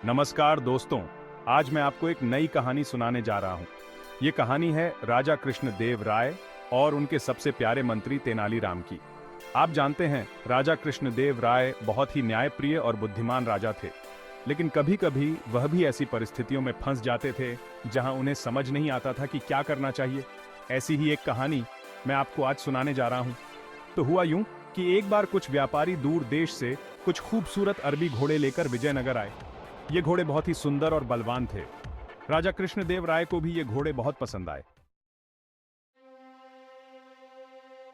नमस्कार दोस्तों, आज मैं आपको एक नई कहानी सुनाने जा रहा हूं। ये कहानी है राजा कृष्णदेव राय और उनके सबसे प्यारे मंत्री तेनालीराम की। आप जानते हैं, राजा कृष्णदेव राय बहुत ही न्यायप्रिय और बुद्धिमान राजा थे, लेकिन कभी-कभी वह भी ऐसी परिस्थितियों में फंस जाते थे जहां उन्हें समझ नहीं आता था कि क्या करना चाहिए। ऐसी ही एक कहानी मैं आपको आज सुनाने जा रहा हूं। तो हुआ यूं कि एक बार कुछ व्यापारी दूर देश से कुछ खूबसूरत अरबी घोड़े लेकर विजयनगर आए। ये घोड़े बहुत ही सुंदर और बलवान थे। राजा कृष्णदेव राय को भी ये घोड़े बहुत पसंद आए।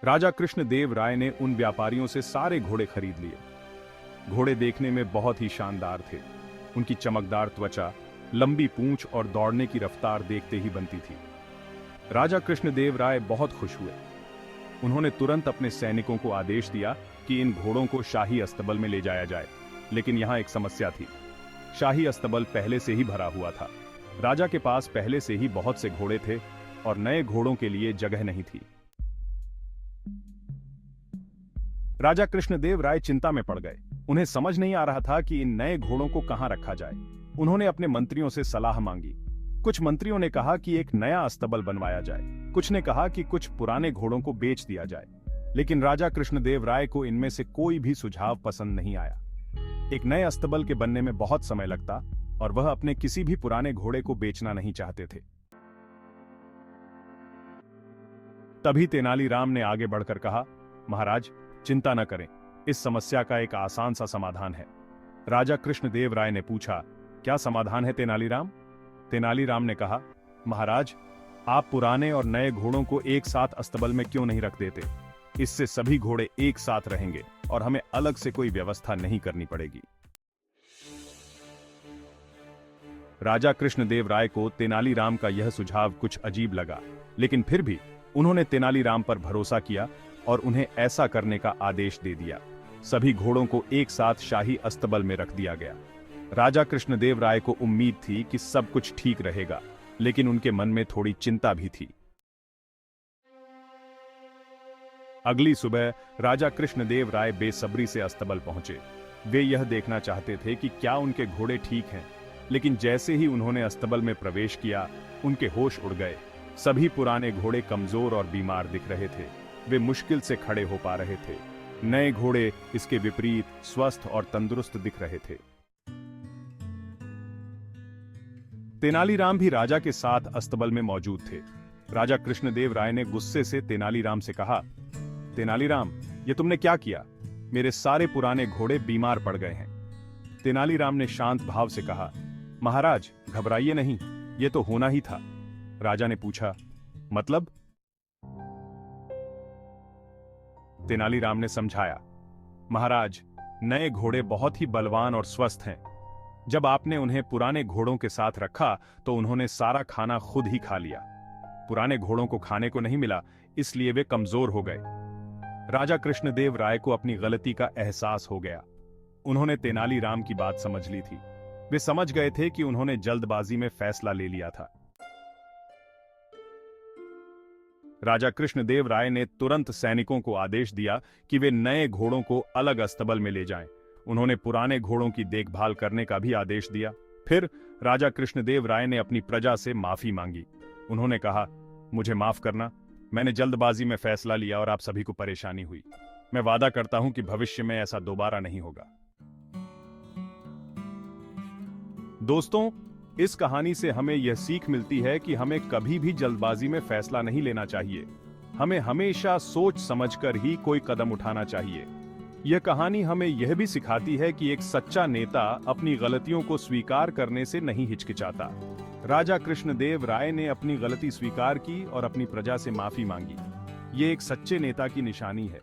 राजा कृष्णदेव राय ने उन व्यापारियों से सारे घोड़े खरीद लिए। घोड़े देखने में बहुत ही शानदार थे। उनकी चमकदार त्वचा, लंबी पूंछ और दौड़ने की रफ्तार देखते ही बनती थी। राजा कृष्णदेव राय बहुत खुश हुए। उन्होंने तुरंत अपने सैनिकों को आदेश दिया कि इन घोड़ों को शाही अस्तबल में ले जाया जाए। लेकिन यहां एक समस्या थी। शाही अस्तबल पहले से ही भरा हुआ था। राजा के पास पहले से ही बहुत से घोड़े थे और नए घोड़ों के लिए जगह नहीं थी। राजा कृष्णदेव राय चिंता में पड़ गए। उन्हें समझ नहीं आ रहा था कि इन नए घोड़ों को कहां रखा जाए। उन्होंने अपने मंत्रियों से सलाह मांगी। कुछ मंत्रियों ने कहा कि एक नया अस्तबल बनवाया जाए। कुछ ने कहा कि कुछ पुराने घोड़ों को बेच दिया जाए। लेकिन राजा कृष्णदेव राय को इनमें से कोई भी सुझाव पसंद नहीं आया। एक नए अस्तबल के बनने में बहुत समय लगता और वह अपने किसी भी पुराने घोड़े को बेचना नहीं चाहते थे। तभी तेनालीराम ने आगे बढ़कर कहा, महाराज, चिंता न करें, इस समस्या का एक आसान सा समाधान है। राजा कृष्णदेव राय ने पूछा, क्या समाधान है तेनालीराम? तेनालीराम ने कहा, महाराज, आप पुराने और नए घोड़ों को एक साथ अस्तबल में क्यों नहीं रख देते? इससे सभी घोड़े एक साथ रहेंगे और हमें अलग से कोई व्यवस्था नहीं करनी पड़ेगी। राजा कृष्णदेव राय को तेनालीराम का यह सुझाव कुछ अजीब लगा, लेकिन फिर भी उन्होंने तेनालीराम पर भरोसा किया और उन्हें ऐसा करने का आदेश दे दिया। सभी घोड़ों को एक साथ शाही अस्तबल में रख दिया गया। राजा कृष्णदेव राय को उम्मीद थी कि सब कुछ ठीक रहेगा, लेकिन उनके मन में थोड़ी चिंता भी थी। अगली सुबह राजा कृष्णदेव राय बेसब्री से अस्तबल पहुंचे। वे यह देखना चाहते थे कि क्या उनके घोड़े ठीक हैं, लेकिन जैसे ही उन्होंने अस्तबल में प्रवेश किया, उनके होश उड़ गए। सभी पुराने घोड़े कमजोर और बीमार दिख रहे थे। वे मुश्किल से खड़े हो पा रहे थे। नए घोड़े इसके विपरीत स्वस्थ और तंदुरुस्त दिख रहे थे। तेनालीराम भी राजा के साथ अस्तबल में मौजूद थे। राजा कृष्णदेव राय ने गुस्से से तेनालीराम से कहा, तेनालीराम, ये तुमने क्या किया? मेरे सारे पुराने घोड़े बीमार पड़ गए हैं। तेनालीराम ने शांत भाव से कहा, महाराज, घबराइए नहीं, ये तो होना ही था। राजा ने पूछा, मतलब? तेनालीराम ने समझाया, महाराज, नए घोड़े बहुत ही बलवान और स्वस्थ हैं। जब आपने उन्हें पुराने घोड़ों के साथ रखा तो उन्होंने सारा खाना खुद ही खा लिया। पुराने घोड़ों को खाने को नहीं मिला, इसलिए वे कमजोर हो गए। राजा कृष्णदेव राय को अपनी गलती का एहसास हो गया। उन्होंने तेनालीराम की बात समझ ली थी। वे समझ गए थे कि उन्होंने जल्दबाजी में फैसला ले लिया था। राजा कृष्णदेव राय ने तुरंत सैनिकों को आदेश दिया कि वे नए घोड़ों को अलग अस्तबल में ले जाएं। उन्होंने पुराने घोड़ों की देखभाल करने का भी आदेश दिया। फिर राजा कृष्णदेव राय ने अपनी प्रजा से माफी मांगी। उन्होंने कहा, मुझे माफ करना, मैंने जल्दबाजी में फैसला लिया और आप सभी को परेशानी हुई। मैं वादा करता हूं कि भविष्य में ऐसा दोबारा नहीं होगा। दोस्तों, इस कहानी से हमें यह सीख मिलती है कि हमें कभी भी जल्दबाजी में फैसला नहीं लेना चाहिए। हमें हमेशा सोच समझकर ही कोई कदम उठाना चाहिए। यह कहानी हमें यह भी सिखाती है कि एक सच्चा नेता अपनी गलतियों को स्वीकार करने से नहीं हिचकिचाता। राजा कृष्णदेव राय ने अपनी गलती स्वीकार की और अपनी प्रजा से माफी मांगी। ये एक सच्चे नेता की निशानी है।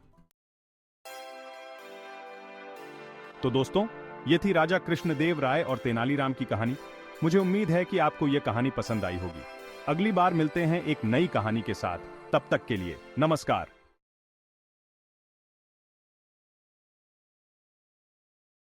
तो दोस्तों, ये थी राजा कृष्णदेव राय और तेनालीराम की कहानी। मुझे उम्मीद है कि आपको यह कहानी पसंद आई होगी। अगली बार मिलते हैं एक नई कहानी के साथ। तब तक के लिए नमस्कार।